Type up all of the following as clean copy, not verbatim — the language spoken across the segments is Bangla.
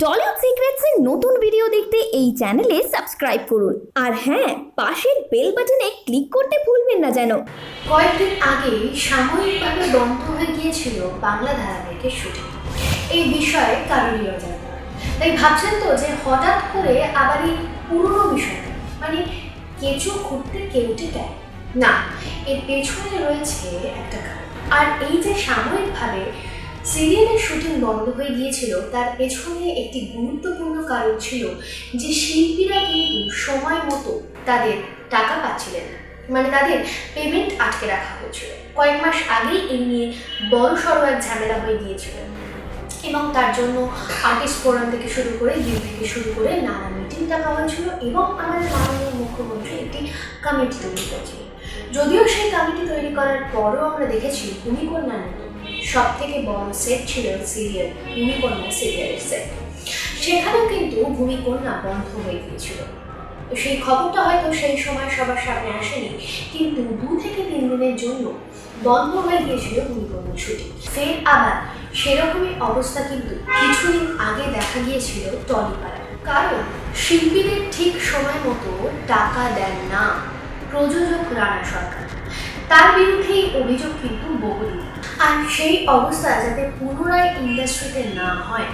টলিউড সিক্রেটস এর নতুন ভিডিও দেখতে এই চ্যানেলে সাবস্ক্রাইব করুন আর হ্যাঁ পাশের বেল বাটনে ক্লিক করতে ভুলবেন না যেন। কয়েকদিন আগে সাময়িকভাবে বন্ধ হয়ে গিয়েছিল বাংলা ধারাবাহিকের শুটিং। এই বিষয়ে কারোরই অজানা, তাই ভাবছেন তো যে হঠাৎ করে আবার এই পুরনো বিষয়টা মানে কেঁচো খুঁড়তে কেউটে দেয় না, এর পেছনে রয়েছে একটা কারণ। আর এই যে সাময়িকভাবে সিরিয়ালের শুটিং বন্ধ হয়ে গিয়েছিল তার পেছনে একটি গুরুত্বপূর্ণ কারণ ছিল যে শিল্পীরা কিন্তু সময় মতো তাদের টাকা পাচ্ছিলেন না, মানে তাদের পেমেন্ট আটকে রাখা হয়েছিল। কয়েক মাস আগেই এই নিয়ে বড়সড় এক ঝামেলা হয়ে গিয়েছিল এবং তার জন্য আর্টিস্ট ফোরাম থেকে শুরু করে গিল থেকে শুরু করে নানা মিটিং ডাকা হয়েছিল এবং আমাদের মাননীয় মুখ্যমন্ত্রী একটি কমিটি তৈরি করেছিলেন। যদিও সেই কমিটি তৈরি করার পরও আমরা দেখেছি ভূমিকন্যা সব থেকে বড় সেট ছিল সিরিয়াল ভূমিকন্যা সিরিয়ালের সেট, সেখানেও কিন্তু ভূমিকন্যা বন্ধ হয়ে গিয়েছিল। তো সেই খবরটা হয়তো সেই সময় সবার সামনে আসেনি, কিন্তু 2 থেকে 3 দিনের জন্য বন্ধ হয়ে গিয়েছিল ভূমিকন্যার শুটিং। ফের আবার সেরকমই অবস্থা কিন্তু কিছুদিন আগে দেখা গিয়েছিল টলিপাড়ায়, কারণ শিল্পীদের ঠিক সময় মতো টাকা দেন না প্রযোজক রানা সরকার। তার বিরুদ্ধেই অভিযোগ কিন্তু বহুদিন। আর সেই অবস্থা যাতে পুনরায় ইন্ডাস্ট্রিতে না হয়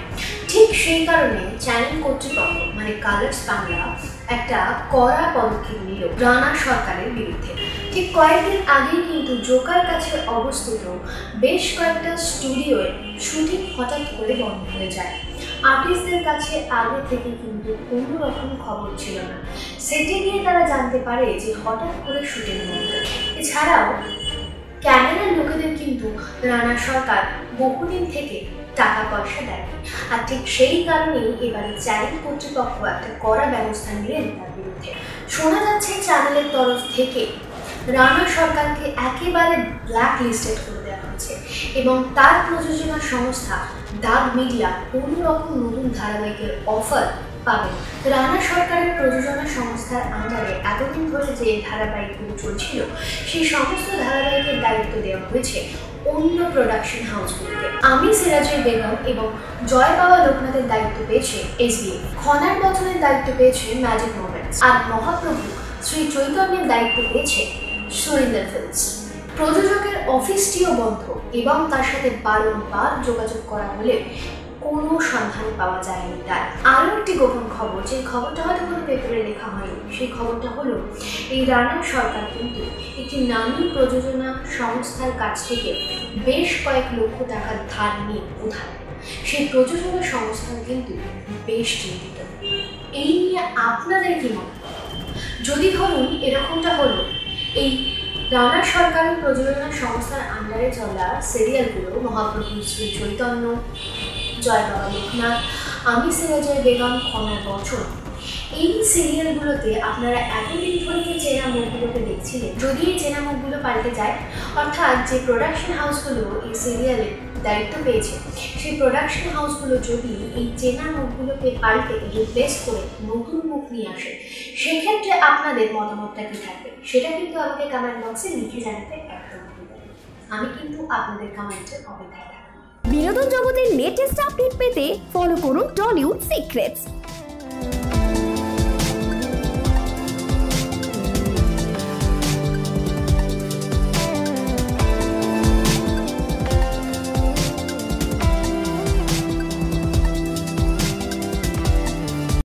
ঠিক সেই কারণে চ্যানেল কর্তৃপক্ষ মানে কালার্স বাংলা একটা কড়া পদক্ষেপ নিল রানা সরকারের বিরুদ্ধে। ঠিক কয়েকদিন আগেই কিন্তু জোকার কাছে অবস্থিত বেশ কয়েকটা স্টুডিওয়ে শুটিং হঠাৎ করে বন্ধ হয়ে যায়। আর্টিস্টদের কাছে আগে থেকে কিন্তু কোনো রকম খবর ছিল না, সেটে গিয়ে তারা জানতে পারে যে হঠাৎ করে শুটিং বন্ধ। এছাড়াও ক্যামেরার লোকেদের কিন্তু রানা সরকার বহুদিন থেকে টাকা পয়সা দেয়, আর ঠিক সেই কারণেই এবারে চ্যানেল কর্তৃপক্ষ একটা কড়া ব্যবস্থা নিলেন তার বিরুদ্ধে। শোনা যাচ্ছে চ্যানেলের তরফ থেকে রানা সরকারকে একেবারে ব্ল্যাক লিস্টেড করে দেওয়া হয়েছে এবং তার প্রযোজনা সংস্থা দাগ মিডিয়া কোনো রকম নতুন ধারাবাহিকের অফার পাবেন। রানা সরকারের প্রযোজনা সংস্থার আন্ডারে এতদিন ধরে যে ধারাবাহিকগুলো চলছিল সেই সমস্ত ধারাবাহিকের দায়িত্ব দেওয়া হয়েছে অন্য প্রোডাকশন হাউসগুলোকে। আমি সিরাজের বেগম এবং জয় বাবা লোকনাথের দায়িত্ব পেয়েছে SBF, খনার বচনের দায়িত্ব পেয়েছে ম্যাজিক মোমেন্টস, আর মহাপ্রভু শ্রী চৈতন্যের দায়িত্ব পেয়েছে সুরিন্দর ফিল্মস। প্রযোজকের অফিসটিও বন্ধ এবং তার সাথে বারংবার যোগাযোগ করা হলে কোনো সন্ধান পাওয়া যায়নি তার। আরও একটি গোপন খবর, যে খবরটা হয়তো কোনো পেপারে লেখা হয়নি, সেই খবরটা হলো এই রানা সরকার কিন্তু একটি নামী প্রযোজনা সংস্থার কাছ থেকে বেশ কয়েক লক্ষ টাকা ধার নিয়ে উধার। সেই প্রযোজনা সংস্থা কিন্তু বেশ চিন্তিত। এই নিয়ে আপনাদের কি মত? যদি ধরুন এরকমটা হলো, এই রানা সরকারের প্রযোজনা সংস্থার আন্ডারে চলা সিরিয়ালগুলো মহাপ্রভু শ্রী চৈতন্য, জয় বাবা লোকনাথ, আমি সিরাজের বেগম, খনার বচন, এই সিরিয়ালগুলোতে আপনারা এতদিন ধরে যে চেনা মুখগুলোকে দেখছিলেন, যদি এই চেনা মুখগুলো পাল্টে যায়, অর্থাৎ যে প্রোডাকশন হাউসগুলো এই সিরিয়ালের দায়িত্ব পেয়েছে সেই প্রোডাকশন হাউসগুলো যদি এই চেনা মুখগুলোকে পাল্টে রিপ্লেস করে নতুন মুখ নিয়ে আসে, সেক্ষেত্রে আপনাদের মতামতটা কী থাকবে সেটা কিন্তু আমাকে কমেন্ট বক্সে লিখে জানাতে একদম ভুলবেন না। আমি কিন্তু আপনাদের কমেন্টের অপেক্ষায় থাকবো। বিনোদন জগতের লেটেস্ট আপডেট পেতে ফলো করুন টলিউড সিক্রেটস।